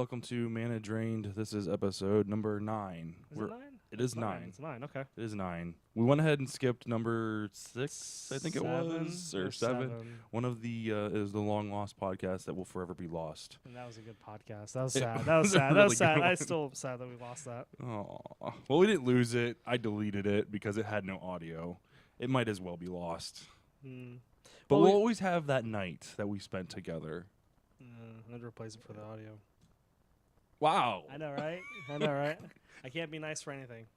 welcome to Mana Drained. This is episode number 9. Is it 9? It is It's 9. It's 9, okay. It is 9. We went ahead and skipped number 6, I think it was, or 7. One of the is the long lost podcast that will forever be lost. And that was a good podcast. That was It sad. That was was a sad. That really was sad. good I one. still am sad that we lost that. Oh, well, we didn't lose it. I deleted it because it had no audio. It might as well be lost. Mm. But Well, we'll we- always have that night that we spent together. I'd replace it for the audio. Wow. I know, right? I know, right? I can't be nice for anything.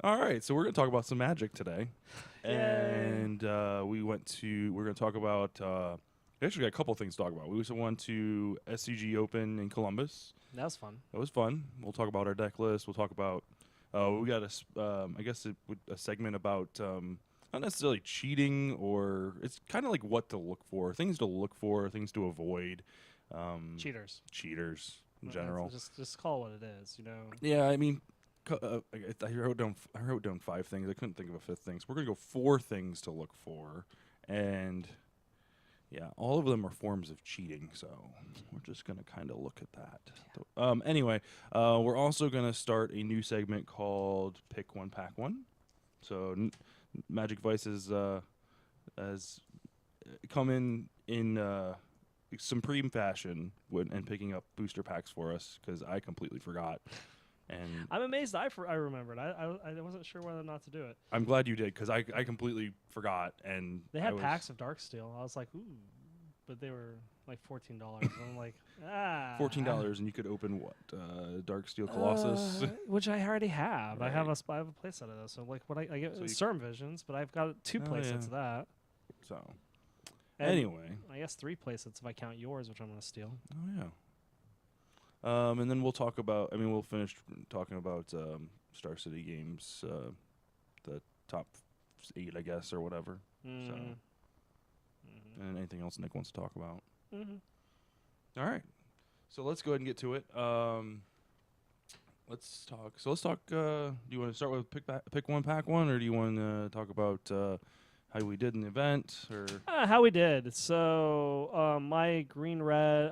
All right, so we're going to talk about some Magic today. Yay. And we're going to talk about, we actually got a couple things to talk about. We also went to SCG Open in Columbus. That was fun. That was fun. We'll talk about our deck list. We'll talk about, we got a segment about, not necessarily cheating, or it's kind of like what to look for, things to avoid. Cheaters. Cheaters in Well, general. Just call it what it is, you know. Yeah, I mean, I wrote down 5 things. I couldn't think of a 5th thing. So we're gonna go 4 things to look for, and yeah, all of them are forms of cheating. So we're just gonna kind of look at that. Anyway, we're also gonna start a new segment called Pick One Pack One. So Magic Vice has come in supreme fashion and picking up booster packs for us because I completely forgot. And I'm amazed I remembered. I wasn't sure whether or not to do it. I'm glad you did because I completely forgot. And They had packs of Darksteel. I was like, ooh. But they were like $14. And I'm like, $14, and you could open what? Darksteel Colossus. Which I already have. Right. I have a playset of those. So like, what I get So you- Storm Visions, but I've got 2 Oh, playsets yeah. of that. So And anyway, I guess 3 playsets if I count yours, which I'm gonna steal. oh yeah. And then we'll talk about. I mean, we'll finish talking about Star City Games, the top 8, I guess, or whatever. Mm. And anything else Nick wants to talk about. Mm-hmm. All right. So let's go ahead and get to it. Let's talk. So let's talk. Do you want to start with pick one, pack one, or do you want to talk about how we did in the event? Or How we did. So my green black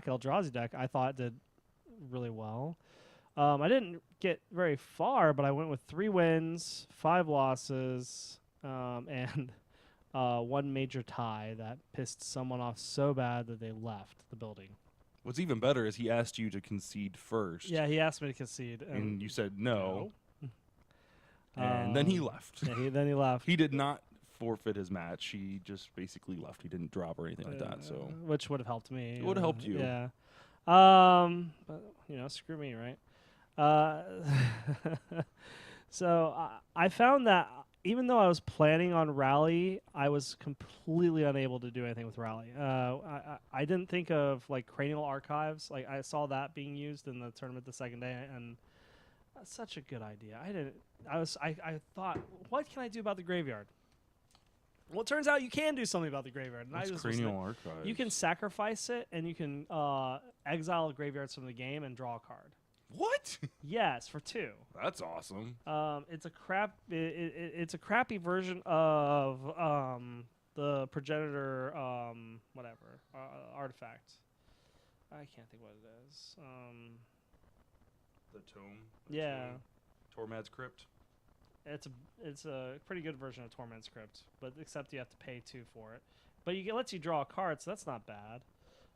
Eldrazi deck I thought did really well. I didn't get very far, but I went with 3 wins, 5 losses, and 1 major tie that pissed someone off so bad that they left the building. what's even better is he asked you to concede first. Yeah, he asked me to concede, And you said no. no. And then he left. Yeah, then he left. He did not forfeit his match. He just basically left. He didn't drop or anything like that. So which would have helped me. It would've helped you. Yeah. But screw me, right? So I found that even though I was planning on Rally, I was completely unable to do anything with Rally. I didn't think of like Cranial Archives. Like I saw that being used in the tournament the second day, and that's such a good idea. I thought, what can I do about the graveyard? Well, it turns out you can do something about the graveyard. And that's I just Cranial Archives. You can sacrifice it, and you can exile graveyards from the game and draw a card. What? Yes, for 2. That's awesome. It's a it's a crappy version of the Progenitor artifact. I can't think what it is. The Tome. Yeah. Tormad's Crypt. It's a pretty good version of Torment's Crypt, but except you have to pay 2 for it. But it lets you draw a card, so that's not bad.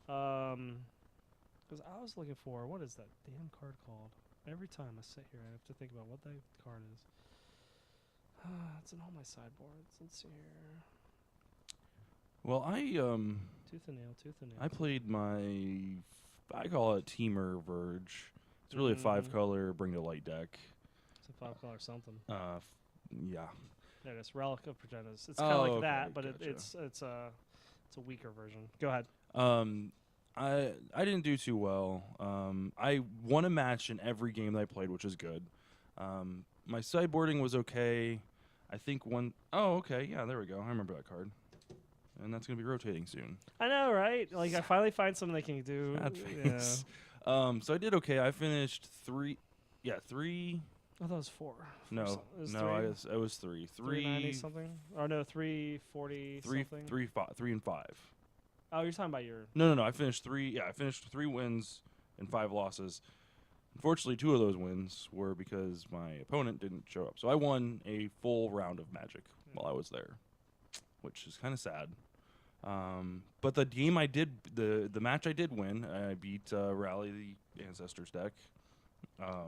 Because I was looking for, what is that damn card called? Every time I sit here, I have to think about what that card is. It's in all my sideboards. Let's see here. Well, Tooth and nail. I played I call it Teamer Verge. It's really a 5-color Bring to Light deck. It's a 5-color something. Yeah. There it is. Relic of Progenitors. It's kind of like okay, that, but gotcha. it's a weaker version. Go ahead. I didn't do too well. I won a match in every game that I played, which is good. My sideboarding was okay. I think oh, okay. Yeah, there we go. I remember that card. And that's going to be rotating soon. I know, right? Like, I finally find something they can do. Sad Yeah. face. So I did okay. I finished 3. Yeah, 3. I thought it was 4. No, It was no, 3? I was 3. 390 something? Or no, 340 something? 3 and 5. Oh, you're talking about your. No. I finished 3. Yeah, I finished 3 wins and 5 losses. Unfortunately, 2 of those wins were because my opponent didn't show up. So I won a full round of Magic while I was there, which is kind of sad. But the game I did, the match I did win, I beat Rally the Ancestors deck.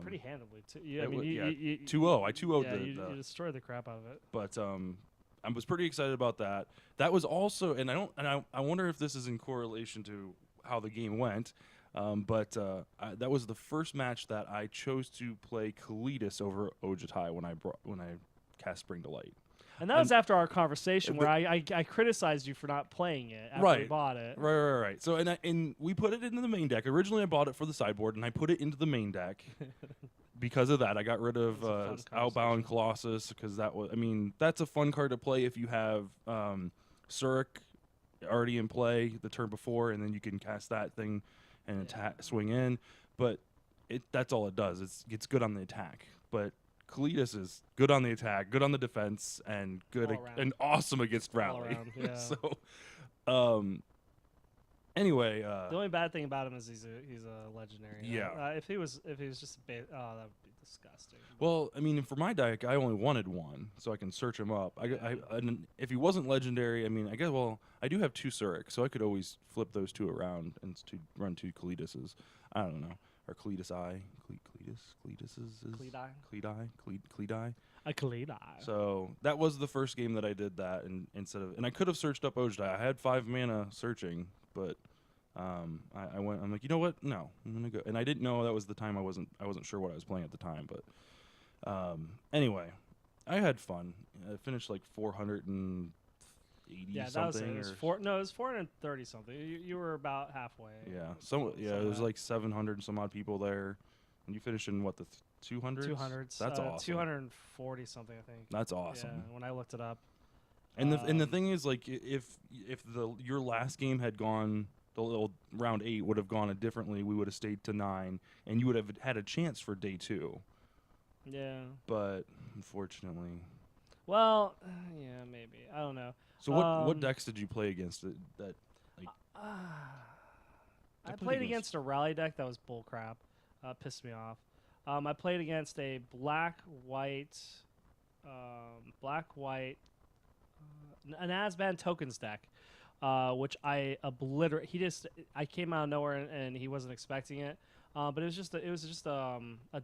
Pretty handily too. Yeah, I it mean, wa- you, yeah, you, 2-0. I 2-0'd yeah, the, you destroyed the crap out of it. but I was pretty excited about that. That was also, and I wonder if this is in correlation to how the game went. That was the first match that I chose to play Kalitas over Ojutai when I cast Spring Delight. And that was after our conversation the- where I criticized you for not playing it after you Right. bought it. Right. So and we put it into the main deck. Originally, I bought it for the sideboard, and I put it into the main deck. Because of that, I got rid of That's a fun Outbound conversation. Colossus because that's a fun card to play if you have Surik already in play the turn before, and then you can cast that thing and attack, swing in. But that's all it does. It's good on the attack. But Kalitas is good on the attack, good on the defense, and good All around. and awesome against All Rally. around, yeah. Anyway, The only bad thing about him is he's a legendary. Yeah. If he was just that would be disgusting. well, I mean, for my deck, I only wanted one, so I can search him up. And if he wasn't legendary, I mean, I guess. Well, I do have 2 Surik, so I could always flip those 2 around and to run 2 Kalitases. I don't know, or Kalitas I, Cleedai. A Kalidai. So that was the first game that I did that, and I could have searched up Ojutai. I had 5 mana searching, but I went. I'm like, you know what? No, I'm gonna go. And I didn't know that was the time. I wasn't sure what I was playing at the time. But anyway, I had fun. I finished like 480 Yeah, that was something. it. It was or- it was 430 something. You were about halfway. Yeah, something there's like like 700 and some odd people there, and you finished in what, the 200s? 200s. That's awesome. 240 something, I think. That's awesome. Yeah, when I looked it up. And the thing is, like, if your last game had gone, the little round 8 would have gone differently, we would have stayed to 9, and you would have had a chance for day 2. Yeah. But unfortunately, Well, yeah, maybe. I don't know. so what decks did you play against it? That I played played against- against a rally deck that was bullcrap. Pissed me off. I played against a black white, an Asban tokens deck, which I obliterate. I came out of nowhere and he wasn't expecting it. But it was just a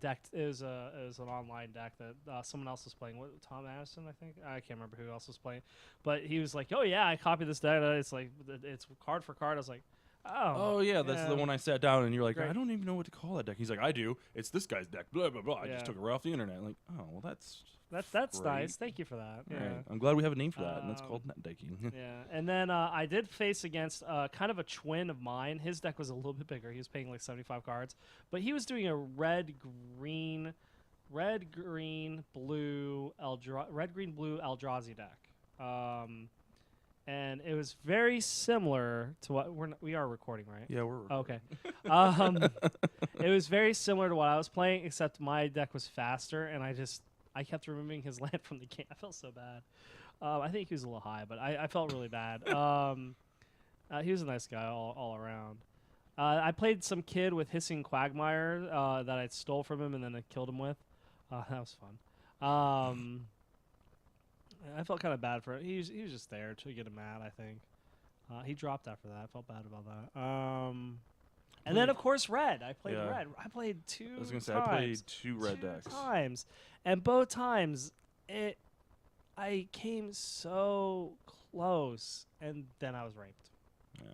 deck. It was an online deck that someone else was playing. What, Tom Addison, I think. I can't remember who else was playing. But he was like, "Oh yeah, I copied this deck. It's like it's card for card." I was like, Oh yeah, that's the one I sat down and you're like, Great. I don't even know what to call that deck. He's like, I do. It's this guy's deck. Blah blah blah. I Yeah. just took it right off the internet. I'm like, oh well, that's That's great. nice. Thank you for that. All Yeah. right. I'm glad we have a name for that, and that's Um, called net decking. Yeah, and then I did face against kind of a twin of mine. His deck was a little bit bigger. He was playing like 75 cards, but he was doing a red, green, blue Eldrazi deck. And it was very similar to what we are recording, right? Yeah, we're Okay. It was very similar to what I was playing, except my deck was faster, and I kept removing his land from the game. I felt so bad. I think he was a little high, but I felt really bad. He was a nice guy all around. I played some kid with Hissing Quagmire that I stole from him and then I killed him with. That was fun. I felt kind of bad for it. He was just there to get him mad, I think. He dropped after that. I felt bad about that. And then, of course, red. I played Yeah. red. I played 2 I was gonna say times. I played 2 red 2 decks. times, and both times I came so close, and then I was raped. Yeah.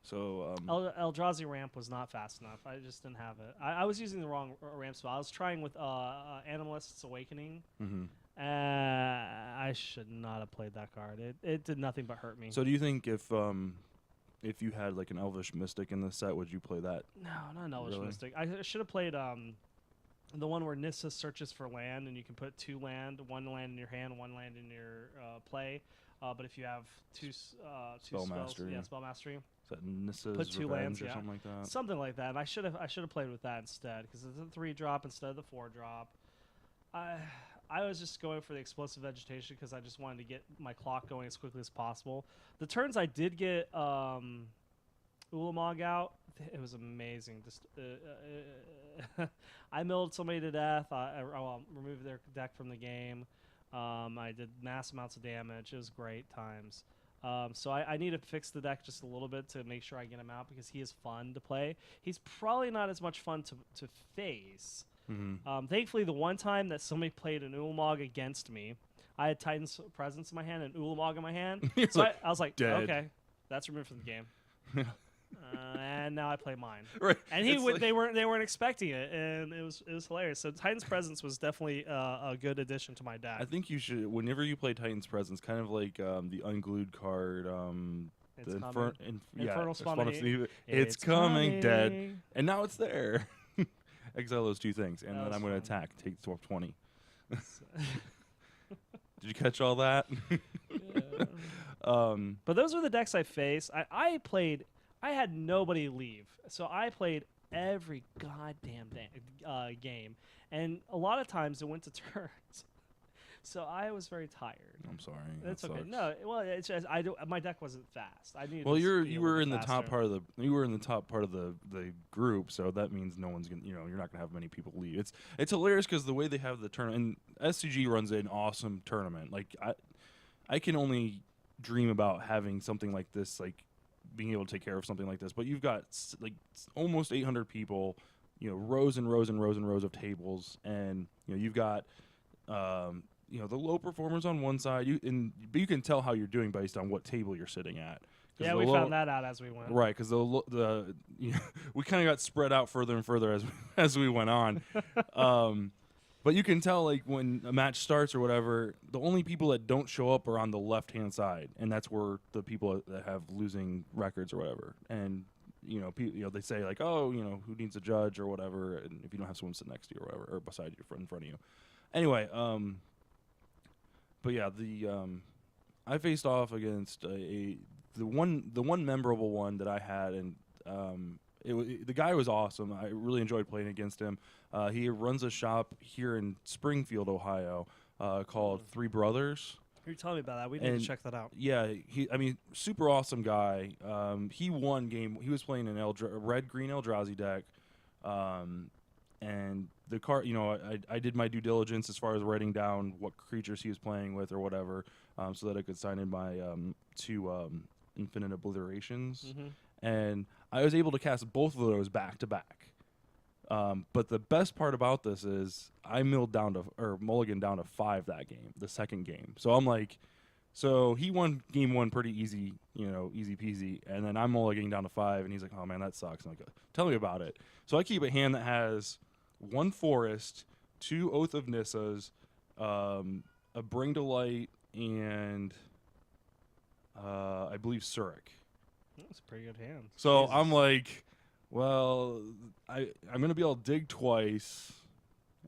So Eldrazi ramp was not fast enough. I just didn't have it. I was using the wrong ramp spell. I was trying with Animalist's Awakening. mhm. I should not have played that card. It did nothing but hurt me. So do you think if you had like an Elvish Mystic in the set, would you play that? No, not an Elvish Really? Mystic. I should have played the one where Nissa searches for land, and you can put 2 land, 1 land in your hand, 1 land in your play. But if you have two Spell spells, Mastery. yeah, spell mastery, Is that Nissa's Put 2 Revenge lands, or yeah. something like that? something like that. And I should have played with that instead because it's a 3-drop instead of the 4-drop. I was just going for the explosive vegetation because I just wanted to get my clock going as quickly as possible. The turns I did get Ulamog out, it was amazing. Just I milled somebody to death. I removed their deck from the game. I did mass amounts of damage. It was great times. So I need to fix the deck just a little bit to make sure I get him out because he is fun to play. He's probably not as much fun to face. Mm-hmm. Thankfully, the one time that somebody played an Ulamog against me, I had Titan's Presence in my hand and Ulamog in my hand. So like, I was like, dead. okay, that's removed from the game. And now I play mine. Right. And they weren't expecting it, and it was hilarious. So Titan's Presence was definitely a good addition to my deck. I think you should, whenever you play Titan's Presence, kind of like the unglued card. It's the coming. yeah, Infernal Spawn Spawn of of Steve. It's coming, dead, and now it's there. Exile those 2 things, and That then was I'm going to fun. attack. Take 12-20. Did you catch all that? But those were the decks I faced. I had nobody leave, so I played every goddamn game, and a lot of times it went to turns. So I was very tired. I'm sorry. That's that okay. sucks. No, well, it's just my deck wasn't fast. I needed. Well, to you be a were little in the bit top faster. part of the group, so that means no one's gonna, you're not gonna have many people leave. It's hilarious because the way they have the tournament, and SCG runs an awesome tournament. Like I can only dream about having something like this, like being able to take care of something like this. But you've got like almost 800 people, rows and rows and rows and rows of tables, and you've got. The low performers on one side, but you can tell how you're doing based on what table you're sitting at. Yeah, we found that out as we went. Right, because we kind of got spread out further and further as we went on. But you can tell, like, when a match starts or whatever, the only people that don't show up are on the left-hand side, and that's where the people that have losing records or whatever. And they say like, oh, who needs a judge or whatever, and if you don't have someone sit next to you or whatever, or beside you, in front of you. Anyway, but yeah, I faced off against the one memorable one that I had, and the guy was awesome. I really enjoyed playing against him. He runs a shop here in Springfield, Ohio, called Three Brothers. You're telling me about that. We need to check that out. Yeah, super awesome guy. He won game. He was playing an red-green Eldrazi deck. And the card, I did my due diligence as far as writing down what creatures he was playing with or whatever, so that I could sign in my 2 Infinite Obliterations. Mm-hmm. And I was able to cast both of those back to back. But the best part about this is I mulliganed down to 5 that game, the second game. So I'm like, so he won game 1 pretty easy, easy peasy, and then I'm mulliganing down to 5, and he's like, oh man, that sucks. I'm like, tell me about it. So I keep a hand that has 1 Forest, 2 Oath of Nissas, a Bring to Light, and I believe Surik. That's a pretty good hand. So Jesus. I'm like, well, I'm going to be able to dig twice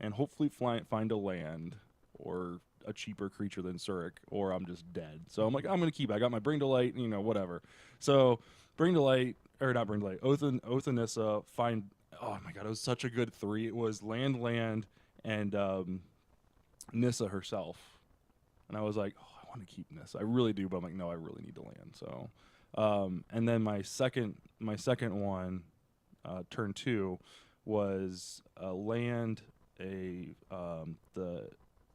and hopefully find a land or a cheaper creature than Surik, or I'm just dead. So I'm like, I'm going to keep it. I got my Bring to Light, whatever. So Bring to Light, or not Bring to Light, Oath of Nissa, find... Oh my god, it was such a good 3. It was land, and Nissa herself. And I was like, oh, I want to keep Nissa. I really do, but I'm like, no, I really need to land. So, and then my second one, turn 2, was a land, the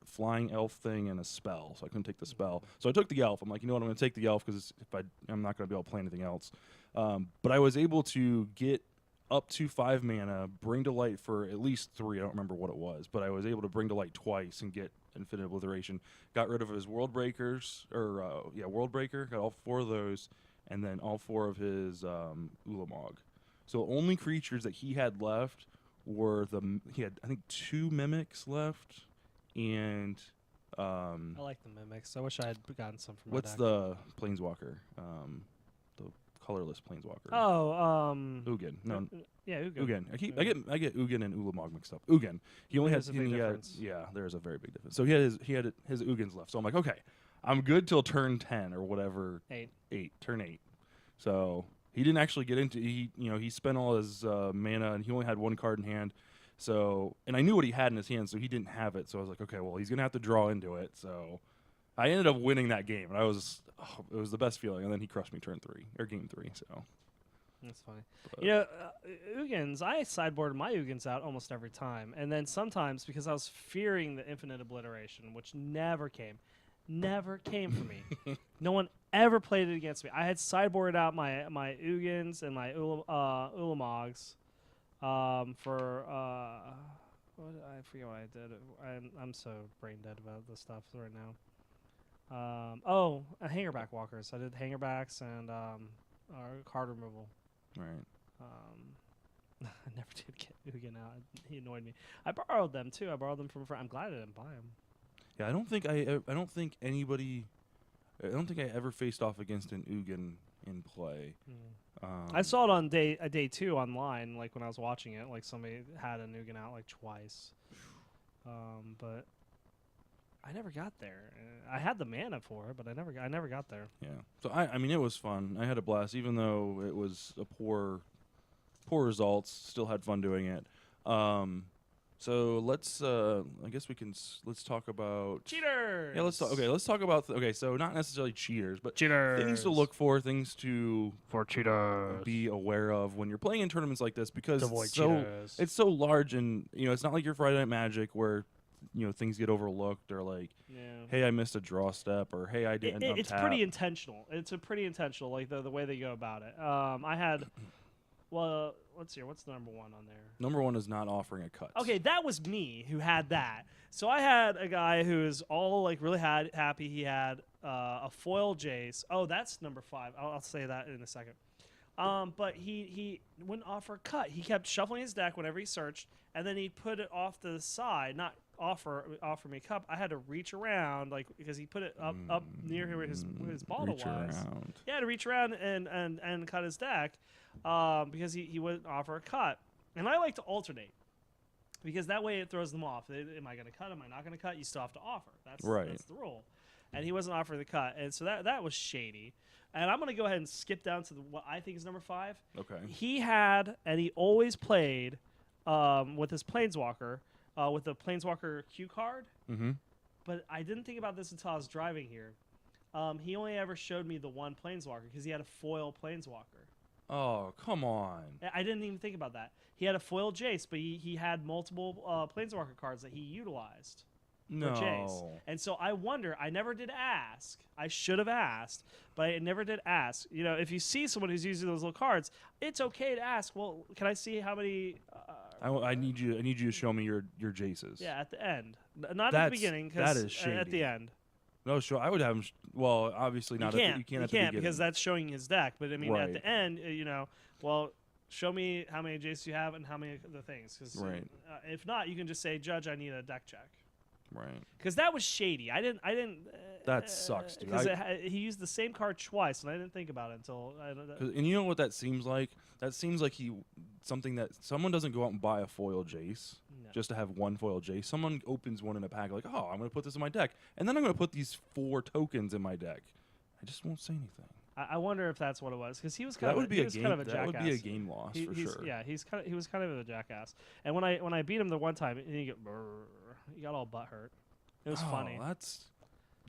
flying elf thing, and a spell. So I couldn't take the spell. So I took the elf. I'm like, you know what? I'm going to take the elf because I'm not going to be able to play anything else. But I was able to get up to 5 mana, Bring to Light for at least 3. I don't remember what it was, but I was able to Bring to Light twice and get Infinite Obliteration. Got rid of his World Breakers, World Breaker. Got all 4 of those, and then all 4 of his Ulamog. So only creatures that he had left were he had, I think, 2 Mimics left, and I like the Mimics. I wish I had gotten some from what's my deck. the Planeswalker? The colorless Planeswalker. Oh, Ugin. No, yeah, Ugin. Ugin. I get Ugin and Ulamog mixed up. Ugin. He only has There's a big difference. Yeah, there's a very big difference. So he had his Ugins left. So I'm like, okay, I'm good till turn 10 or whatever. 8. Turn 8. So he didn't actually get into he spent all his mana and he only had 1 card in hand. So, and I knew what he had in his hand, so he didn't have it. So I was like, okay, well, he's gonna have to draw into it. So I ended up winning that game, and it was the best feeling. And then he crushed me turn 3 or game 3. So That's funny. but, You know, Ugins, I sideboarded my Ugins out almost every time. And then sometimes, because I was fearing the infinite obliteration, which never came for me. No one ever played it against me. I had sideboarded out my Ugins and my Ulamogs for, I forget what I did. I'm so brain dead about this stuff right now. Hangerback walkers. I did hangerbacks and card removal. right. I never did get Ugin out. He annoyed me. I borrowed them too. I borrowed them from a friend. I'm glad I didn't buy them. Yeah, I don't think I ever faced off against an Ugin in play. I saw it on day 2 online, like when I was watching it. Like somebody had an Ugin out like twice, but I never got there. I had the mana for it, but I never got there. Yeah. So I mean, it was fun. I had a blast, even though it was a poor results. Still had fun doing it. So let's I guess let's talk about Cheaters. Yeah, let's talk. Okay, let's talk about so not necessarily cheaters, but Cheaters. things to look for, things to for cheaters. be aware of when you're playing in tournaments like this, because cheaters. it's so large, and it's not like your Friday Night Magic where things get overlooked, or like, hey, I missed a draw step, or hey, I didn't untap. It's pretty intentional. It's a pretty intentional, like the way they go about it. I had, well, let's see, what's the number 1 on there? Number 1 is not offering a cut. Okay, that was me who had that. So I had a guy who's all like really happy. He had a foil Jace. Oh, that's number 5. I'll say that in a second. But he wouldn't offer a cut. He kept shuffling his deck whenever he searched, and then he'd put it off to the side, not offer me a cup. I had to reach around, like, because he put it up near where his bottle was. Around. He had to reach around and cut his deck because he wouldn't offer a cut. And I like to alternate, because that way it throws them off. Am I going to cut? Am I not going to cut? You still have to offer. That's the rule. And he wasn't offering the cut, and so that was shady. And I'm going to go ahead and skip down to what I think is number 5. Okay. He had, and he always played with his Planeswalker, with the Planeswalker Q card. Mm-hmm. But I didn't think about this until I was driving here. He only ever showed me the one Planeswalker because he had a foil Planeswalker. Oh, come on. I didn't even think about that. He had a foil Jace, but he had multiple Planeswalker cards that he utilized. For Jace. And so I wonder, I never did ask. I should have asked, but I never did ask. If you see someone who's using those little cards, it's okay to ask, well, can I see how many... I need you to show me your Jaces. Yeah, at the end. Not at the beginning, because that is shady. At the end. No, sure. I would have him. Well, obviously not. You can't at the beginning, because that's showing his deck. But I mean, right. At the end, well, show me how many Jaces you have and how many of the things. Cause, right. If not, you can just say, Judge, I need a deck check. Right. Because that was shady. I didn't. That sucks, dude. Because he used the same card twice, and I didn't think about it until. And you know what that seems like? That seems like something that someone doesn't go out and buy a foil Jace just to have one foil Jace. Someone opens one in a pack, like, oh, I'm going to put this in my deck, and then I'm going to put these 4 tokens in my deck. I just won't say anything. I wonder if that's what it was, because he was kind of a jackass. That would be a game loss for sure. Yeah, he was kind of a jackass. And when I beat him the one time, he got all butthurt. It was funny.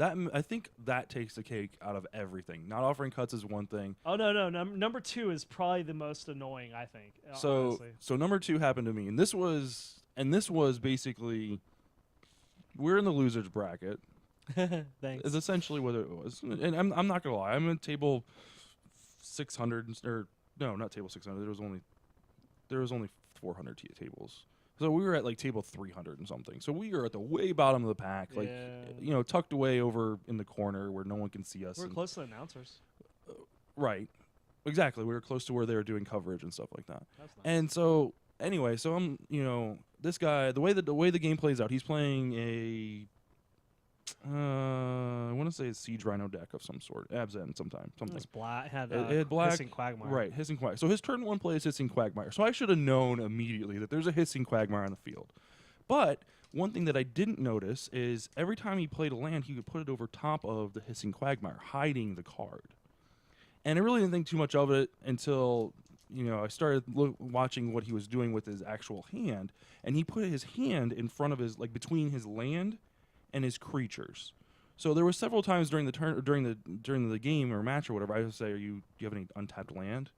I think that takes the cake out of everything. Not offering cuts is one thing. Oh no. Number 2 is probably the most annoying, I think. So number 2 happened to me, and this was basically, we're in the losers bracket. Thanks. Is essentially what it was, and I'm not gonna lie. I'm in table 600, or no, not table 600. There was only 400 tables. So we were at like table 300 and something. So we were at the way bottom of the pack, like tucked away over in the corner where no one can see us. We're close to the announcers. Right, exactly. We were close to where they were doing coverage and stuff like that. That's nice. And so anyway, so I'm this guy, the way the game plays out, he's playing a I want to say a Siege Rhino deck of some sort, Abzan something. It was black. It had black, Hissing Quagmire. Right, Hissing Quagmire. So his turn 1 play is Hissing Quagmire. So I should have known immediately that there's a Hissing Quagmire on the field. But one thing that I didn't notice is every time he played a land, he would put it over top of the Hissing Quagmire, hiding the card. And I really didn't think too much of it until I started watching what he was doing with his actual hand, and he put his hand in front of his, like between his land and his creatures. So there were several times during the turn, during the game or match or whatever, I would say, do you have any untapped land?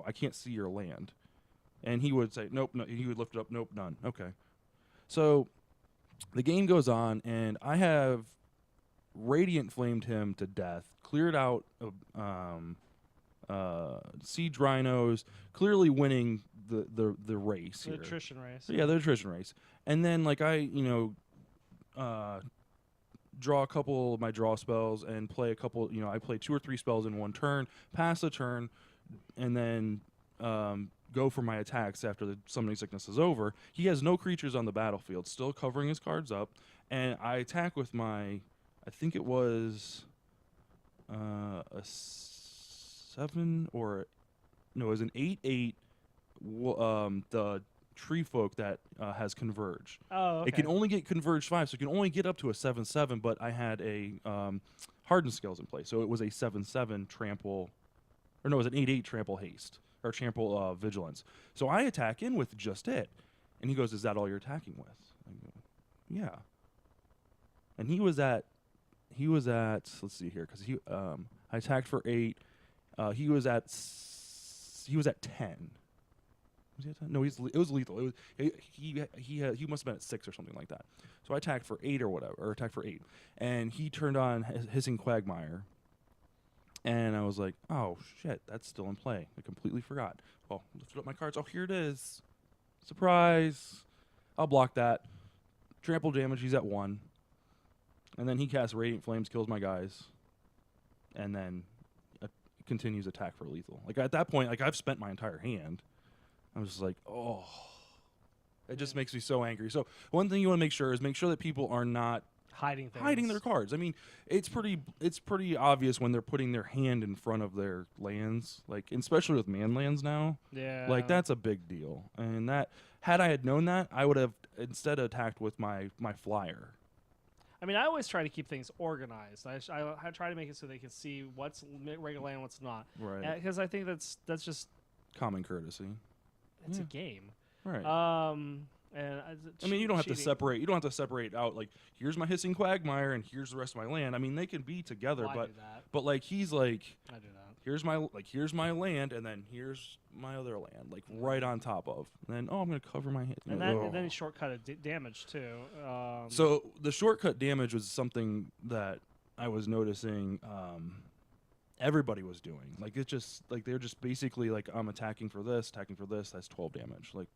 I can't see your land. And he would say, nope, no. He would lift it up, nope, none. Okay. So the game goes on, and I have Radiant Flamed him to death, cleared out Siege Rhinos, clearly winning the race The here. attrition race. So, yeah, the attrition race. And then, like, I, draw a couple of my draw spells and play a couple, I play 2 or 3 spells in one turn, pass the turn, and then go for my attacks after the summoning sickness is over. He has no creatures on the battlefield, still covering his cards up, and I attack with my, I think it was a 7 or, no, it was an 8/8, the Tree Folk that has Converge. Oh, okay. It can only get Converge 5, so it can only get up to a 7/7, but I had a Hardened Scales in place, so it was a 7/7 trample, or no, it was an 8/8 trample haste, or trample vigilance. So I attack in with just it. And he goes, is that all you're attacking with? I go, yeah. And he was at, let's see here, because I attacked for 8. He was at 10. Was he at 10? No, it was lethal. It was he must have been at 6 or something like that. So I attacked for 8 or whatever, or attacked for 8, and he turned on Hissing Quagmire, and I was like, oh shit, that's still in play. I completely forgot. Well, lifted up my cards. Oh, here it is. Surprise! I'll block that. Trample damage. He's at 1, and then he casts Radiant Flames, kills my guys, and then continues attack for lethal. Like at that point, like I've spent my entire hand. I was just like, oh, it just makes me so angry. So one thing you want to make sure that people are not hiding their cards. I mean, it's pretty obvious when they're putting their hand in front of their lands, like especially with man lands now. Yeah. Like that's a big deal. And that, had I had known that, I would have instead attacked with my flyer. I mean, I always try to keep things organized. I try to make it so they can see what's regular land, what's not. Right. Because I think that's just Common courtesy. it's a game. Right. And I mean, you don't have to separate. You don't have to separate out like here's my Hissing Quagmire and here's the rest of my land. I mean, they can be together, I do that. but like he's like, I do that. here's my land, and then here's my other land, like right on top of. And then I'm gonna cover my. And then he shortcutted damage too. So the shortcut damage was something that I was noticing. Everybody was doing like it's just like they're just basically like I'm attacking for this, that's 12 damage. Like,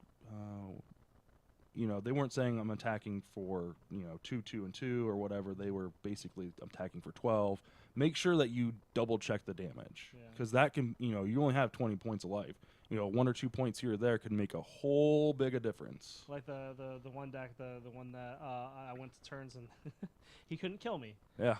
they weren't saying I'm attacking for 2, 2, and 2 or whatever. They were basically attacking for 12. Make sure that you double check the damage because that can you only have 20 points of life. 1 or 2 points here or there could make a whole big a difference. Like the one deck, the one that I went to turns and he couldn't kill me. Yeah.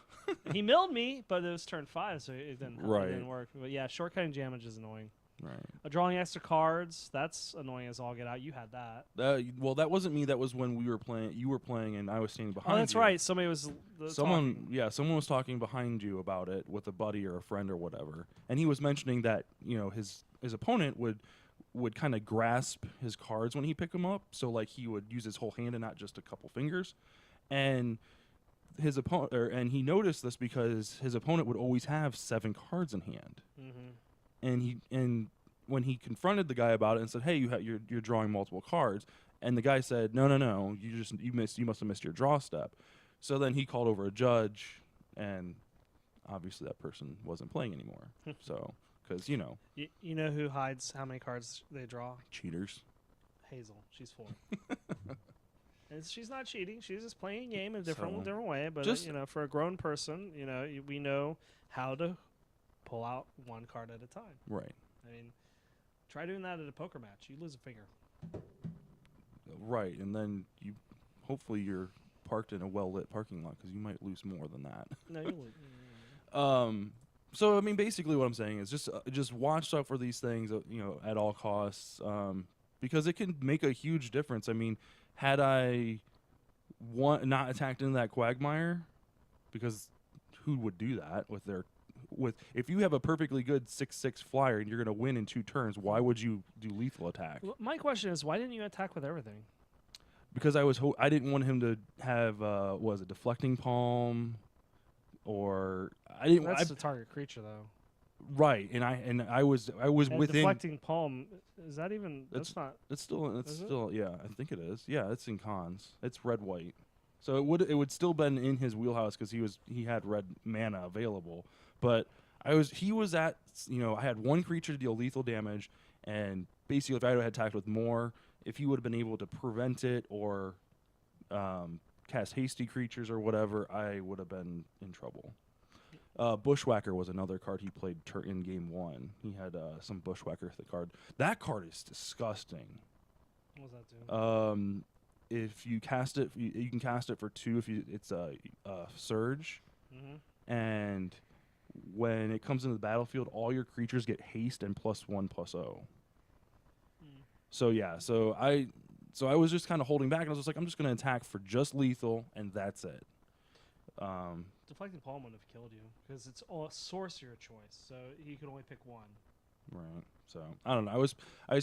He milled me, but it was turn 5, so it didn't work. But yeah, shortcutting damage is annoying. Right. Drawing extra cards, that's annoying as all get out. You had that. Well, that wasn't me. That was when we were playing. You were playing, and I was standing behind you. Oh, that's right. Somebody was someone was talking behind you about it with a buddy or a friend or whatever, and he was mentioning that his opponent would kind of grasp his cards when he picked them up. So like he would use his whole hand and not just a couple fingers, and his opponent and he noticed this because his opponent would always have 7 cards in hand. Mm-hmm. And when he confronted the guy about it and said, "Hey, you're drawing multiple cards," and the guy said, "No, you must have missed your draw step." So then he called over a judge, and obviously that person wasn't playing anymore. So because you know who hides how many cards they draw? Cheaters. Hazel, she's 4. And she's not cheating; she's just playing a game in a different way. But for a grown person, we know how to pull out one card at a time. Right. I mean, try doing that at a poker match. You lose a finger. Right, and then hopefully you're parked in a well-lit parking lot because you might lose more than that. No, you lose. So I mean, basically, what I'm saying is just watch out for these things, at all costs, because it can make a huge difference. I mean, had I not attacked into that Quagmire, because who would do that with with if you have a perfectly good 6/6 flyer and you're going to win in 2 turns, why would you do lethal attack? My question is, why didn't you attack with everything? Because I didn't want him to have was it deflecting palm, or I didn't. That's the target creature, though. Right, and I was And within. deflecting palm, is that even? That's not. It's still Is it? yeah, I think it is. Yeah, it's in cons. It's red white, so it would still been in his wheelhouse because he had red mana available. But he was at I had one creature to deal lethal damage, and basically if I had attacked with more, if he would have been able to prevent it or cast hasty creatures or whatever, I would have been in trouble. Bushwhacker was another card he played in game 1. He had some Bushwhacker card. That card is disgusting. What does that do? If you cast it, you can cast it for 2 if it's a surge, and when it comes into the battlefield, all your creatures get haste and +1/+0. So yeah, so I was just kind of holding back, and I was just like, I'm just going to attack for just lethal, and that's it. Deflecting palm wouldn't have killed you because it's all sorcerer choice, so you can only pick one. Right. So I don't know. I was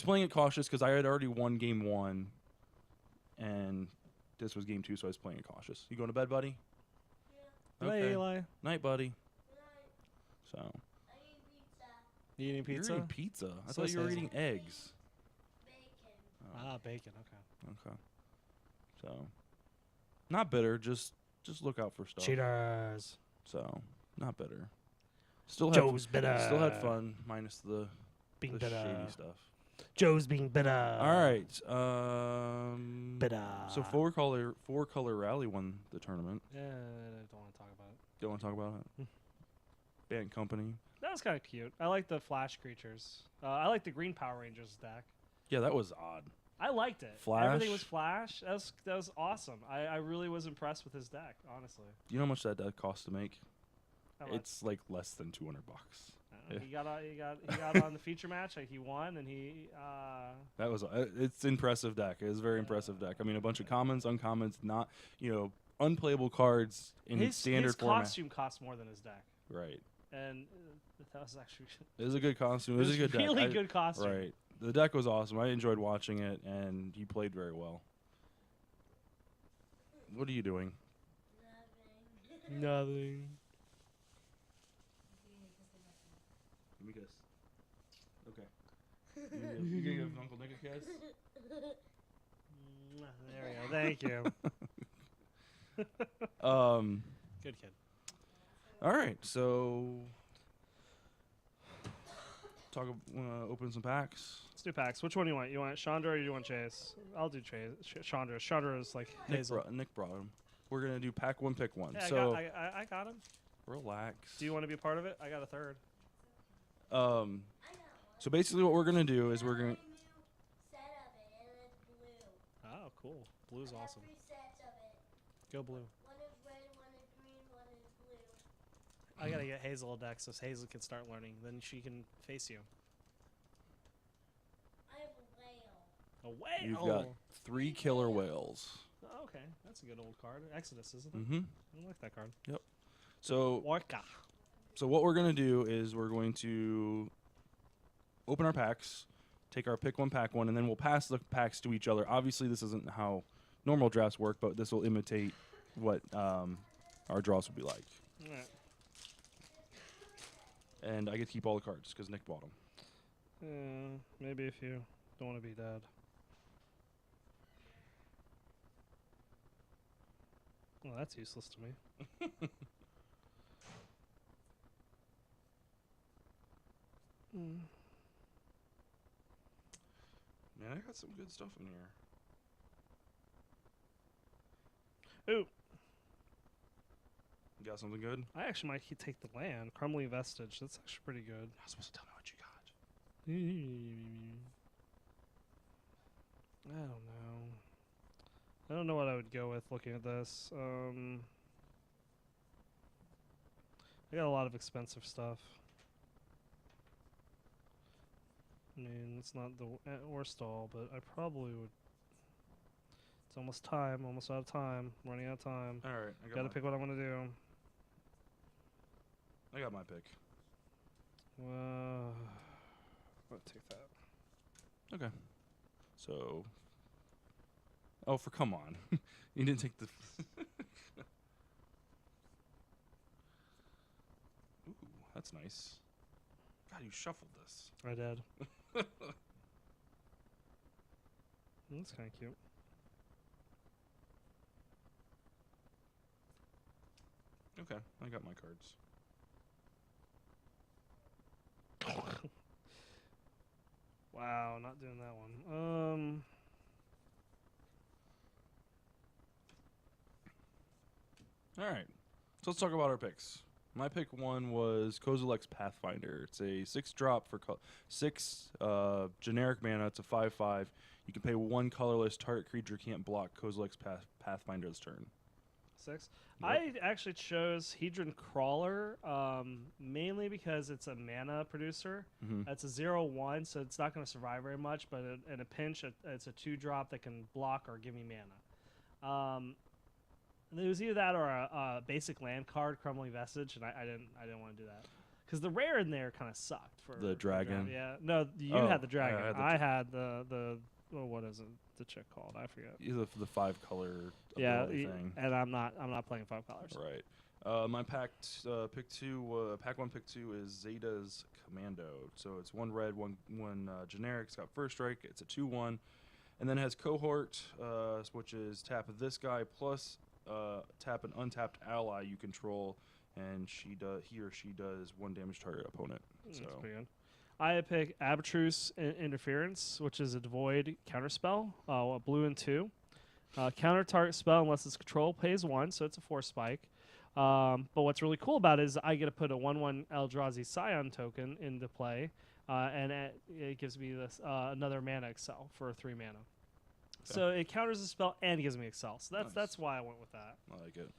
playing it cautious because I had already won game 1, and this was game 2, so I was playing it cautious. You going to bed, buddy? Yeah. Okay. Hey, Eli. Night, buddy. Night. So. I eat pizza. You eating pizza? You're eating pizza. I So thought you were says- eating eggs. Bacon. Oh, Bacon. Okay. okay. So, not bitter. Just look out for stuff. Cheaters. So, not bitter. Still Joe's bitter. Still had fun, minus the Being the bitter. shady stuff. Joe's being bitter. All right. Bitter. So four color rally won the tournament. Yeah, I don't want to talk about it. Don't want to talk about it. Band Company. That was kind of cute. I like the flash creatures. I like the green Power Rangers deck. Yeah, that was odd. I liked it. Flash? Everything was flash. That was awesome. I really was impressed with his deck, honestly. You know how much that deck costs to make? How much? It's like less than $200. Yeah. He got on the feature match. Like, he won, and he. That was it's impressive deck. It was a very impressive deck. I mean, a bunch of commons, uncommons, not unplayable cards in his standard format. costume costs more than his deck, Right. and that was actually. It was a good costume. It was a good deck. really good costume. Right. The deck was awesome. I enjoyed watching it, and he played very well. What are you doing? Nothing. Give me a kiss. Okay. You gonna give Uncle Nick a kiss? There we go. Thank you. Good kid. All right. So, open some packs. Let's do packs. Which one do you want? You want Chandra or you want Chase? I'll do Chase. Chandra. Chandra is like Hazel. Nick brought him. We're gonna do pack 1, pick 1. Yeah, So I got him. relax. Do you want to be a part of it? I got a third. So basically, what we're gonna do is we're gonna. Set of it, and it's blue. Oh, cool. Blue's I got awesome. 3 sets of it. Go blue. One is red, one is green, one is blue. I gotta get Hazel a deck so Hazel can start learning. Then she can face you. I have a whale. A whale. You've got 3 killer whales. Oh, okay, that's a good old card. Exodus, isn't it? Mm-hmm. I like that card. So Orca. what we're gonna do is we're going to open our packs, take our pick 1, pack 1, and then we'll pass the packs to each other. Obviously, this isn't how normal drafts work, but this will imitate what our draws will be like. All right. And I get to keep all the cards because Nick bought them. Maybe if you don't want to be dead. Well, that's useless to me. Man, I got some good stuff in here. Ooh, You got something good? I actually might take the land. Crumbling Vestige. That's actually pretty good. You're not supposed to tell me what you got. I don't know. I don't know what I would go with looking at this. I got a lot of expensive stuff. I mean, it's not the worst all, but I probably would. It's almost time. Almost out of time. Running out of time. All right, Gotta pick what I want to do. I got my pick. I'll take that. Okay. So. Oh, come on. You didn't take the. Ooh, that's nice. God, you shuffled this. I did. That's kind of cute. Okay, I got my cards. Wow, not doing that one. All right. So let's talk about our picks. My pick one was Kozilek's Pathfinder. It's a 6-drop for 6 generic mana. It's a 5/5. You can pay 1 colorless. Target creature can't block Kozilek's Pathfinder's turn. 6. Yep. I actually chose Hedron Crawler mainly because it's a mana producer. Mm-hmm. It's a 0/1, so it's not going to survive very much, but in a pinch, it's a 2-drop that can block or give me mana. It was either that or a basic land card, Crumbling Vestige, and I didn't want to do that. Because the rare in there kind of sucked. For The dragon? Yeah. No, you Oh, had the dragon. I had the I had the what is it? The chick called? I forget. The 5-color Yeah, ability thing. and I'm not playing 5 colors. Right. My pick 2, pack 1, pick 2 is Zeta's Commando. So it's 1 red, 1 generic. It's got first strike. It's a 2/1, and then it has Cohort, which is tap this guy plus tap an untapped ally you control, and he or she does 1 damage target opponent. That's So pretty good. I pick Abstruse Interference, which is a devoid counterspell, a blue and 2. Counter target spell unless it's control pays 1, so it's a 4 spike. But what's really cool about it is I get to put a 1/1 Eldrazi Scion token into play, and it gives me this another mana Excel for 3 mana. So it counters the spell and gives me Excel. So Nice. that's why I went with that. I like it.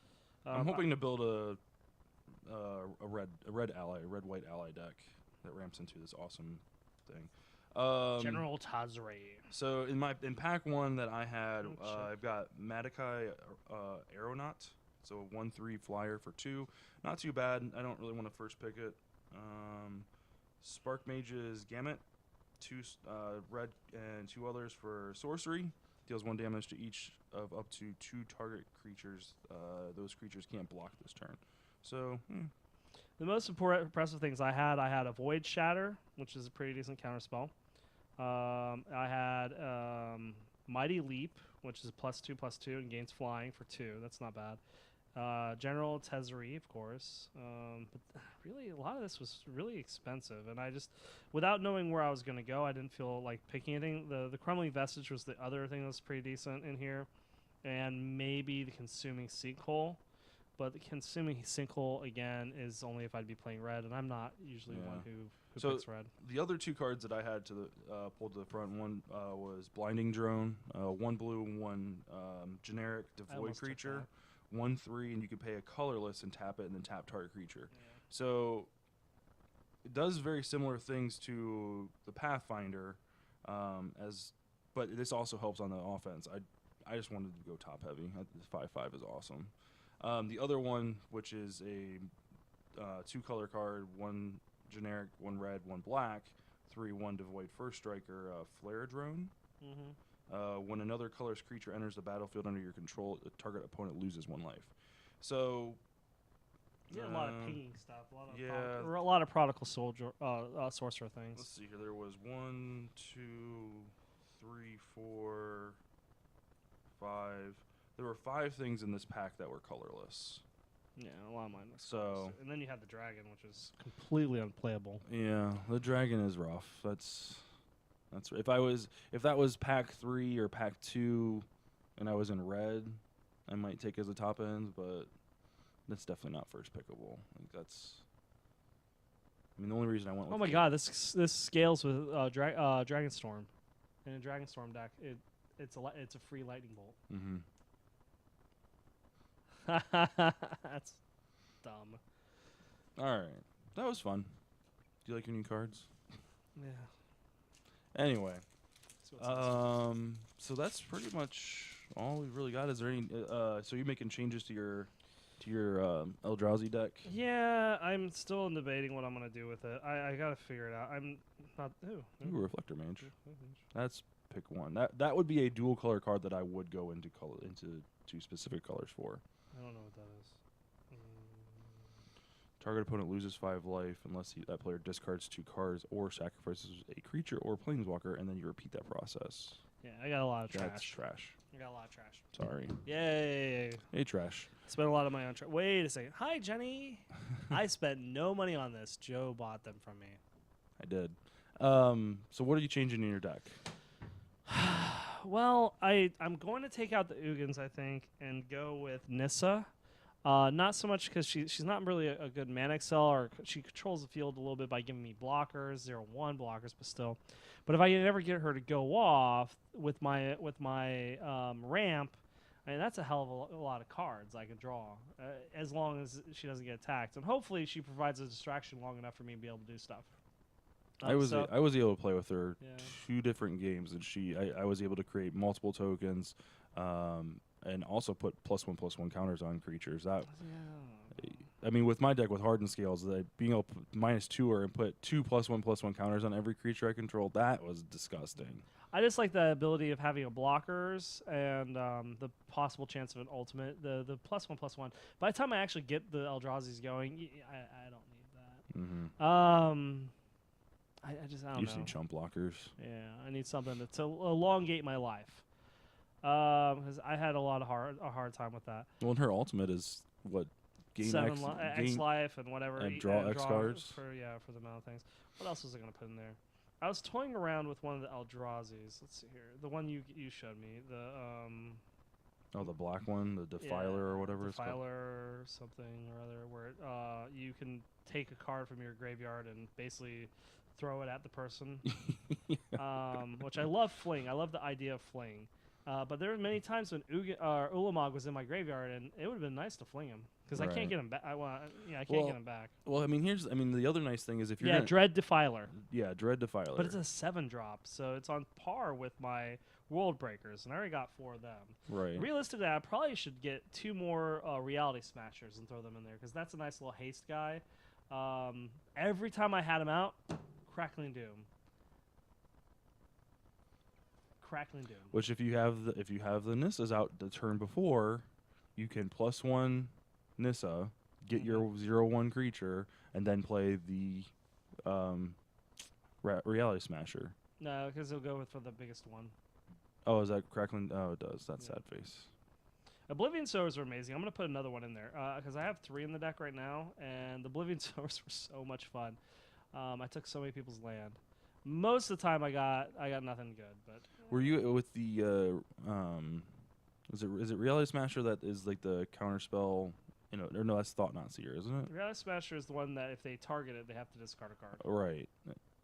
I'm hoping to build a red white ally deck that ramps into this awesome thing. General Tazri. So in pack 1 that I had, Oh, shit. I've got Madakai Aeronaut. So 1/3 flyer for 2. Not too bad. I don't really want to first pick it. Spark Mage's Gamut. 2 red and 2 others for sorcery. Deals 1 damage to each of up to 2 target creatures. Those creatures can't block this turn. So, The most impressive things I had a Void Shatter, which is a pretty decent counterspell. I had Mighty Leap, which is a +2/+2 and gains flying for 2. That's not bad. General Tezeri, of course. But really, a lot of this was really expensive, and I just, without knowing where I was going to go, I didn't feel like picking anything. The Crumbling Vestige was the other thing that was pretty decent in here, and maybe the Consuming Sinkhole. But the Consuming Sinkhole, again, is only if I'd be playing red, and I'm not usually Yeah. one who So picks red. the other 2 cards that I had to pulled to the front, one was Blinding Drone, 1 blue, 1 generic I devoid almost took creature, 1/3, and you can pay a colorless and tap it, and then tap target creature. Yeah. So it does very similar things to the Pathfinder, but this also helps on the offense. I just wanted to go top heavy. The 5/5 is awesome. The other one, which is a 2-color card, 1 generic, 1 red, 1 black, 3/1 devoid first striker, Flare Drone. Mm-hmm. When another color's creature enters the battlefield under your control, the target opponent loses 1 life. So Yeah, a lot of pinging stuff. A lot of yeah. or a lot of prodigal soldier, sorcerer things. Let's see here. There was 1, 2, 3, 4, 5. There were 5 things in this pack that were colorless. Yeah, a lot of mine was So- close. And then you had the dragon, which is completely unplayable. Yeah, the dragon is rough. That's if that was pack 3 or pack 2, and I was in red, I might take it as a top end, but that's definitely not first pickable. Like that's. I mean, the only reason I went with Oh my god, this scales with Dragonstorm. In a Dragonstorm deck, it's a free lightning bolt. Mm-hmm. That's dumb. All right, that was fun. Do you like your new cards? Yeah. Anyway, So what's next? so that's pretty much all we really got. Is there any? So you're making changes to your to your Eldrazi deck? Yeah, I'm still debating what I'm gonna do with it. I gotta figure it out. I'm not. Ooh, Ooh, Reflector Mage. That's pick one. That would be a dual color card that I would go into two specific colors for. I don't know what that is. Target opponent loses 5 life unless that player discards 2 cards or sacrifices a creature or planeswalker, and then you repeat that process. Yeah, I got a lot of That's trash. trash. I got a lot of trash. Sorry. Yay! Hey, trash. Spent a lot of money on trash. Wait a second. Hi, Jenny. I spent no money on this. Joe bought them from me. I did. So what are you changing in your deck? Well, I'm going to take out the Ugins, I think, and go with Nissa. Not so much because she's not really a good mana excel, or she controls the field a little bit by giving me blockers, 0/1 blockers, but still. But if I can ever get her to go off with my ramp, I mean, that's a hell of a lot of cards I can draw, as long as she doesn't get attacked. And hopefully she provides a distraction long enough for me to be able to do stuff. I was able to play with her Yeah. 2 different games, and I was able to create multiple tokens, and also put +1/+1 counters on creatures. That I mean, with my deck with Hardened Scales, being able to put -2 or and put 2 +1/+1 counters on every creature I controlled, that was disgusting. I just like the ability of having a blockers and the possible chance of an ultimate. The +1/+1. By the time I actually get the Eldrazi's going, I don't need that. Mm-hmm. I just I You don't just know. need chump blockers. Yeah, I need something to elongate my life. Because I had a hard time with that. Well, and her ultimate is what? Gain 7 X, X life and whatever. and draw X cards. for the amount of things. What else was I gonna put in there? I was toying around with one of the Eldrazi's. Let's see here, the one you showed me. Oh, the black one, the Defiler or whatever it's called. Defiler something or other, where you can take a card from your graveyard and basically throw it at the person. Which I love fling. I love the idea of fling. But there were many times when Ulamog was in my graveyard, and it would have been nice to fling him because I Right. can't get him back. I can't Well, get him back. Well, I mean, the other nice thing is if you're Yeah, gonna, Dread Defiler, Dread Defiler. but it's a 7-drop, so it's on par with my World Breakers, and I already got 4 of them. right. Realistically, I probably should get 2 more Reality Smashers and throw them in there because that's a nice little haste guy. Every time I had him out, Crackling Doom. Crackling Doom. Which if you have the Nissas out the turn before, you can +1 Nissa, get your 0/1 creature, and then play the Reality Smasher. No, because he'll go for the biggest one. Oh, is that Crackling? Oh, it does. That's Yeah. sad face. Oblivion Sowers are amazing. I'm going to put another one in there because I have 3 in the deck right now, and the Oblivion Sowers were so much fun. I took so many people's land. Most of the time, I got nothing good, but Were you with the is it Reality Smasher that is like the counter spell? Or no, that's Thought Not Seer, isn't it? Reality Smasher is the one that if they target it, they have to discard a card. Right.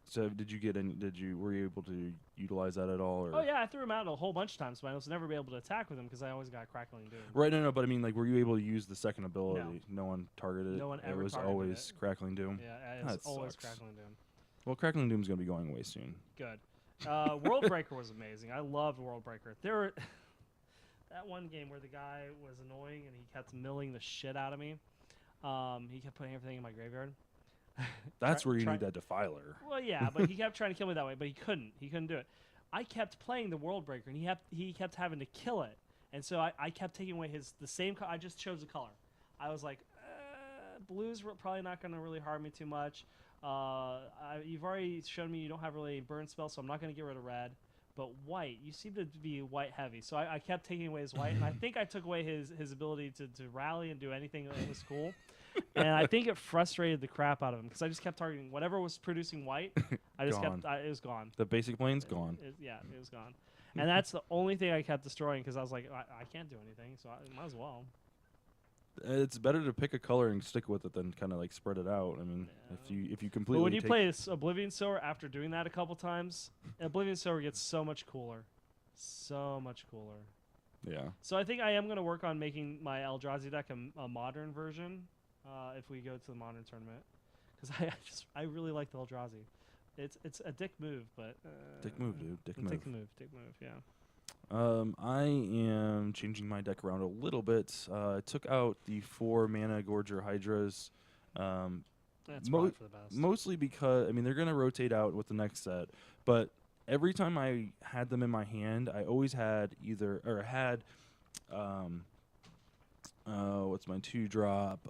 So were you able to utilize that at all? Or? Oh yeah, I threw him out a whole bunch of times, but I was never able to attack with him because I always got Crackling Doom. Right, no, but I mean, like, were you able to use the second ability? No one targeted it. No one It ever was targeted always it. Crackling Doom. Yeah, That it's always sucks. Crackling Doom. Well, Crackling Doom's gonna be going away soon. Good. World Breaker was amazing. I loved World Breaker. There were that one game where the guy was annoying and he kept milling the shit out of me. He kept putting everything in my graveyard. That's where you try- need that Defiler. Well, yeah, but he kept trying to kill me that way, but he couldn't. He couldn't do it. I kept playing the World Breaker, and he kept having to kill it, and so I kept taking away the same. I just chose a color. I was like, blue's probably not going to really harm me too much. You've already shown me you don't have really burn spells, so I'm not going to get rid of red. But white, you seem to be white heavy, so I kept taking away his white, and I think I took away his ability to rally and do anything that was cool. And I think it frustrated the crap out of him because I just kept targeting whatever was producing white. I just Gone. it was gone. The basic plane's gone. It was gone. And that's the only thing I kept destroying because I was like, I can't do anything, so I might as well. It's better to pick a color and stick with it than kind of like spread it out. I mean, if you completely. But when you play this Oblivion Sower after doing that a couple times, Oblivion Sower gets so much cooler. So much cooler. Yeah. So I think I am going to work on making my Eldrazi deck a modern version if we go to the modern tournament. Because I really like the Eldrazi. It's a dick move, but... Dick move, dude. Dick move. Dick move, yeah. I am changing my deck around a little bit. I took out the 4 mana Gorger Hydras. That's Mo- probably for the best. Mostly because they're gonna rotate out with the next set, but every time I had them in my hand, I always had what's my 2-drop?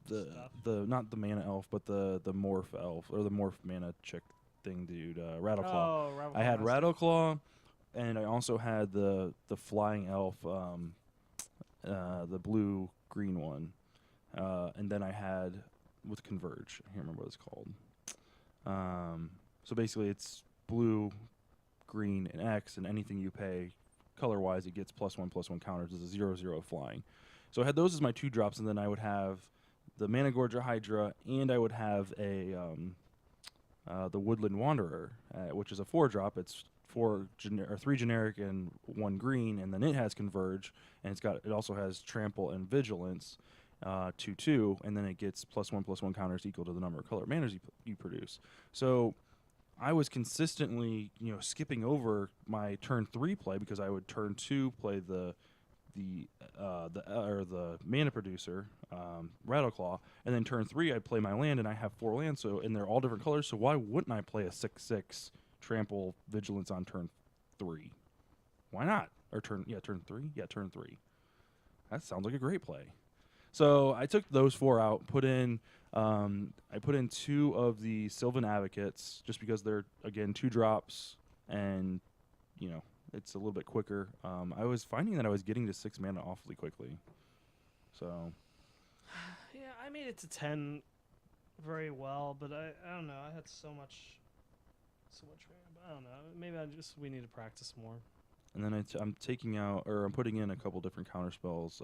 The Stuff. the not the mana elf, but the morph elf or the morph mana chick thing, dude. Rattleclaw. Oh, I had Rattleclaw. Rattleclaw, and I also had the flying elf, the blue green one, and then I had with Converge. I can't remember what it's called. So basically, it's blue, green, and X, and anything you pay color-wise, it gets +1/+1 counters. It's a 0/0 flying. So I had those as my 2-drops, and then I would have the Mana Gorger Hydra, and I would have a the Woodland Wanderer, which is a 4-drop. It's 3 generic and 1 green, and then it has Converge, and it also has Trample and Vigilance, 2/2, and then it gets +1/+1 counters equal to the number of color manas you produce. So I was consistently, skipping over my turn 3 play because I would turn 2 play the mana producer, Rattleclaw, and then turn 3 I'd play my land, and I have 4 lands, and they're all different colors. So why wouldn't I play a 6/6 Trample Vigilance on turn 3? Why not? Or turn 3. Yeah, turn 3. That sounds like a great play. So I took those 4 out, I put in 2 of the Sylvan Advocates just because they're, again, 2-drops, and, it's a little bit quicker. I was finding that I was getting to 6 mana awfully quickly. So, Yeah, I made it to 10 very well, but I don't know. I had so much I don't know. Maybe we need to practice more. and then I'm taking out, or I'm putting in a couple different counter spells.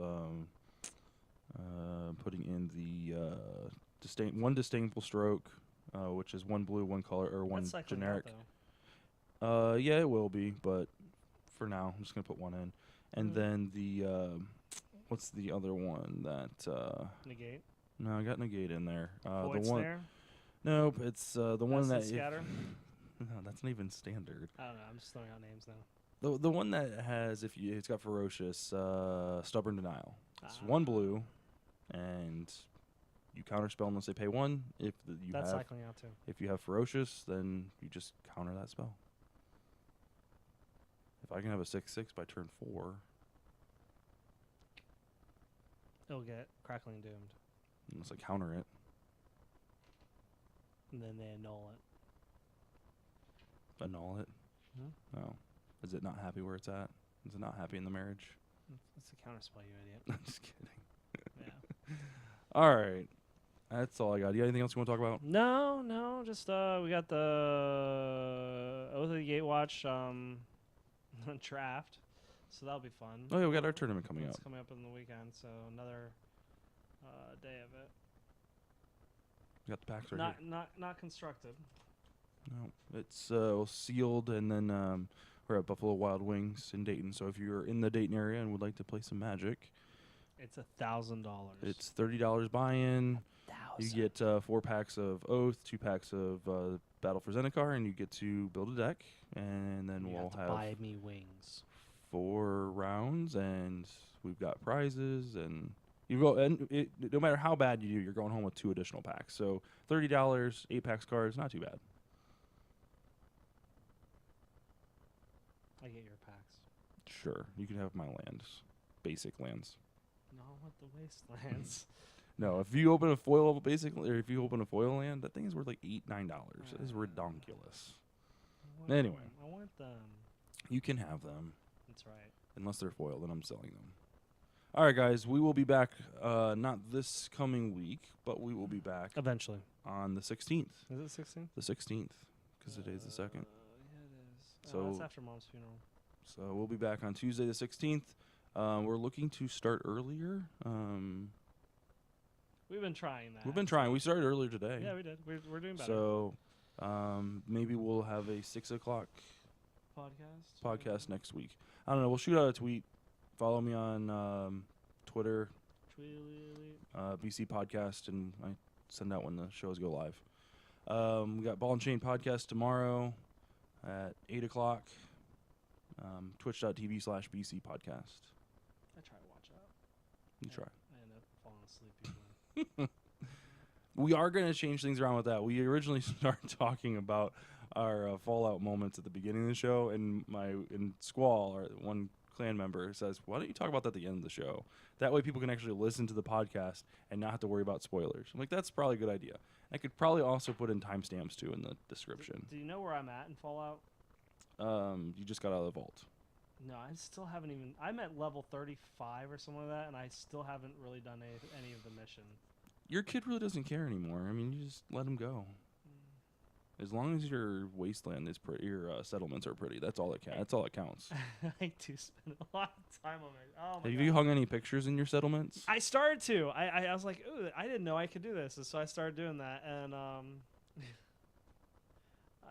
Putting in the one Disdainful Stroke, which is 1 blue, 1 color, or 1 That's cycling generic. Out, though. Yeah, it will be, but for now, I'm just gonna put 1 in, and then the what's the other one that? Negate. No, I got Negate in there. Void The one. Snare. Nope, it's the one that. Acid Scatter. No, that's not even standard. I don't know. I'm just throwing out names now. The one that has it's got Ferocious, Stubborn Denial. It's 1 blue, and you counterspell unless they pay 1. That's cycling out too. If you have Ferocious, then you just counter that spell. If I can have a 6/6 by turn 4, It'll get Crackling Doomed, unless I counter it. and then they annul it. Annul it. Hmm? No. Is it not happy where it's at? Is it not happy in the marriage? It's a counterspell, you idiot. I'm just kidding. Yeah. All right. That's all I got. You got anything else you want to talk about? No, just we got the Oath of the Gatewatch draft, so that'll be fun. Oh, yeah, we got our tournament coming It's up. coming up in the weekend, so another day of it. We got the packs right Not here. not constructed. No, it's sealed, and then we're at Buffalo Wild Wings in Dayton. So if you're in the Dayton area and would like to play some Magic, It's $1,000. it's $30 buy-in. You get 4 packs of Oath, 2 packs of Battle for Zendikar, and you get to build a deck. And then You we'll have to have buy me wings. 4 rounds, and we've got prizes, and you go. And no matter how bad you do, you're going home with 2 additional packs. So $30, 8 packs cards, not too bad. I get your packs. Sure, you can have my lands, basic lands. No, I want the wastelands. No, if you open a foil or if you open a foil land, that thing is worth like $8-9. It is ridiculous. Anyway. I want them. You can have them That's right. unless they're foil, then I'm selling them. All right, guys, we will be back. Not this coming week, but we will be back Eventually. on the 16th. Is it 16? The 16th, because today's the 2nd. Yeah, it is. So- that's after Mom's funeral. So we'll be back on Tuesday the 16th. We're looking to start earlier. We've been trying that. We've been trying. We started earlier today. Yeah, we did. We're doing better. So maybe we'll have a 6 o'clock podcast next week. I don't know. We'll shoot out a tweet. Follow me on Twitter, BC Podcast, and I send out when the shows go live. We got Ball and Chain Podcast tomorrow at 8 o'clock. Twitch.tv/BC podcast. I try to watch out. You try. I end up falling asleep usually. We are going to change things around with that. We originally started talking about our Fallout moments at the beginning of the show, and Squall, our one clan member, says, "Why don't you talk about that at the end of the show? That way people can actually listen to the podcast and not have to worry about spoilers." I'm like, that's probably a good idea. I could probably also put in timestamps too in the description. Do you know where I'm at in Fallout? You just got out of the vault. No, I still haven't even. I'm at level 35 or something like that, and I still haven't really done any of the mission. Your kid really doesn't care anymore. I mean, you just let him go. As long as your wasteland is pretty, your settlements are pretty. That's all that's all that counts. I do spend a lot of time on it. Oh my Have God. you hung any pictures in your settlements? I started to. I was like, ooh, I didn't know I could do this, and so I started doing that, and I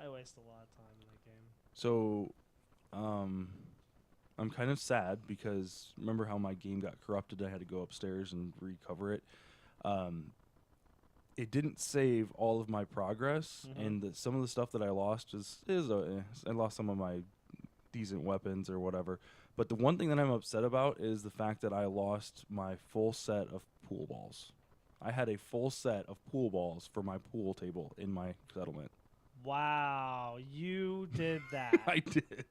waste a lot of time in that game. So, I'm kind of sad because remember how my game got corrupted? I had to go upstairs and recover it. It didn't save all of my progress, and some of the stuff that I lost I lost some of my decent weapons or whatever. But the one thing that I'm upset about is the fact that I lost my full set of pool balls. I had a full set of pool balls for my pool table in my settlement. Wow, you did that. I did.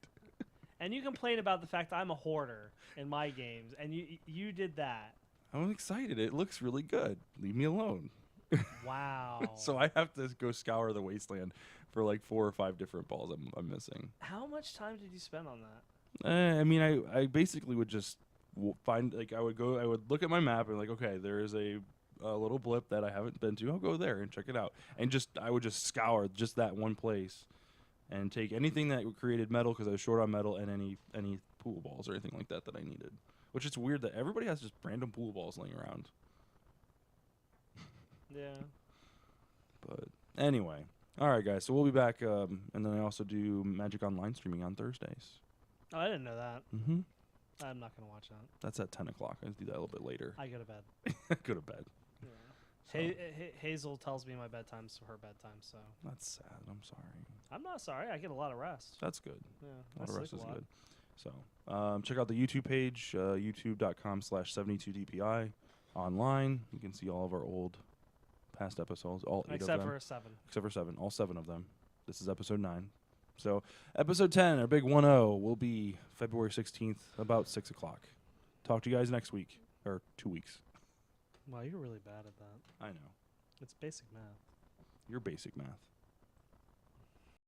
And you complain about the fact that I'm a hoarder in my games, and you did that. I'm excited. It looks really good. Leave me alone. Wow. So I have to go scour the wasteland for like 4 or 5 different balls I'm missing. How much time did you spend on that? I mean, I basically would just find, like, I would look at my map and like, okay, there is a little blip that I haven't been to. I'll go there and check it out. And I would just scour just that one place and take anything that created metal because I was short on metal and any pool balls or anything like that I needed. Which is weird that everybody has just random pool balls laying around. Yeah. But anyway, all right, guys. So we'll be back, and then I also do Magic Online streaming on Thursdays. Oh, I didn't know that. Mm-hmm. I'm not gonna watch that. That's at 10 o'clock. I do that a little bit later. I go to bed. Go to bed. Yeah. So, Hazel tells me my bedtime's her bedtime, so that's sad. I'm sorry. I'm not sorry. I get a lot of rest. That's good. Yeah, A lot I of rest sleep is a lot. good. So check out the YouTube page, youtube.com/72dpi. Online, you can see all of our old past episodes, all 8 Except of them. for 7. Except for 7, all 7 of them. This is episode 9. So episode 10, our big 1-0, will be February 16th, about 6 o'clock. Talk to you guys next week, or 2 weeks. Wow, you're really bad at that. I know. It's basic math. You're basic math.